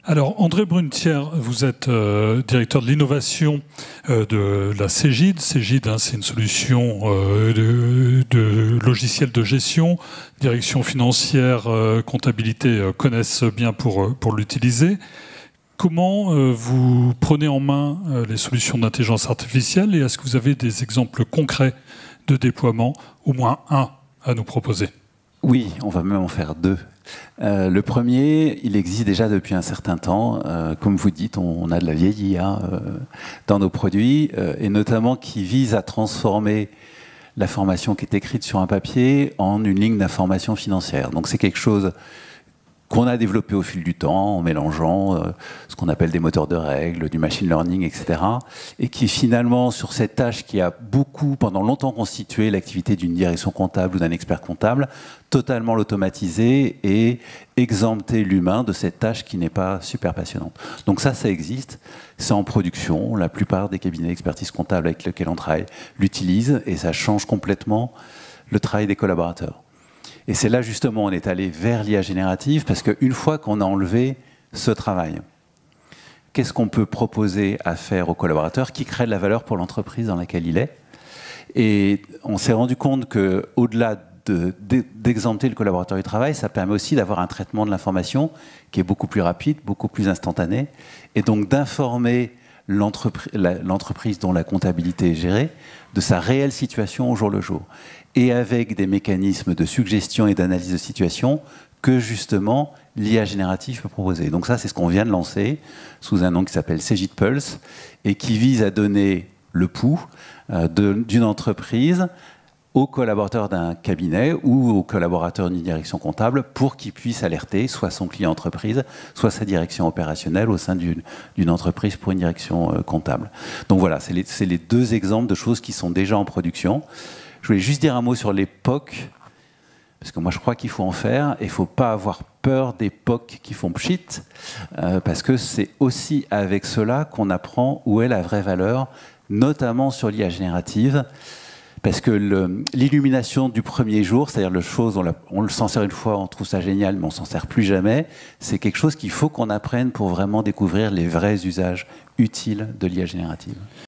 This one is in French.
Alors, André Brunetière, vous êtes directeur de l'innovation de la Cegid. Cegid, c'est une solution de logiciel de gestion. Direction financière, comptabilité connaissent bien pour l'utiliser. Comment vous prenez en main les solutions d'intelligence artificielle et est-ce que vous avez des exemples concrets de déploiement, au moins un, à nous proposer? Oui, on va même en faire deux. Le premier, il existe déjà depuis un certain temps. Comme vous dites, on a de la vieille IA dans nos produits, et notamment qui vise à transformer l'information qui est écrite sur un papier en une ligne d'information financière. Donc c'est quelque chose qu'on a développé au fil du temps en mélangeant ce qu'on appelle des moteurs de règles, du machine learning, etc. Et qui finalement, sur cette tâche qui a beaucoup, pendant longtemps constitué l'activité d'une direction comptable ou d'un expert comptable, totalement l'automatiser et exempter l'humain de cette tâche qui n'est pas super passionnante. Donc ça existe, c'est en production, la plupart des cabinets d'expertise comptable avec lesquels on travaille l'utilisent et ça change complètement le travail des collaborateurs. Et c'est là, justement, on est allé vers l'IA générative, parce qu'une fois qu'on a enlevé ce travail, qu'est-ce qu'on peut proposer à faire aux collaborateurs qui crée de la valeur pour l'entreprise dans laquelle il est? Et on s'est rendu compte qu'au-delà d'exempter le collaborateur du travail, ça permet aussi d'avoir un traitement de l'information qui est beaucoup plus rapide, beaucoup plus instantané, et donc d'informer l'entreprise dont la comptabilité est gérée de sa réelle situation au jour le jour. Et avec des mécanismes de suggestion et d'analyse de situation que justement l'IA générative peut proposer. Donc ça, c'est ce qu'on vient de lancer sous un nom qui s'appelle Cegid Pulse et qui vise à donner le pouls d'une entreprise aux collaborateurs d'un cabinet ou aux collaborateurs d'une direction comptable pour qu'ils puissent alerter soit son client entreprise, soit sa direction opérationnelle au sein d'une entreprise pour une direction comptable. Donc voilà, c'est les deux exemples de choses qui sont déjà en production. Je voulais juste dire un mot sur les POC, parce que moi je crois qu'il faut en faire, et il ne faut pas avoir peur des POC qui font pchit, parce que c'est aussi avec cela qu'on apprend où est la vraie valeur, notamment sur l'IA générative, parce que l'illumination du premier jour, c'est-à-dire le chose, on s'en sert une fois, on trouve ça génial, mais on s'en sert plus jamais, c'est quelque chose qu'il faut qu'on apprenne pour vraiment découvrir les vrais usages utiles de l'IA générative.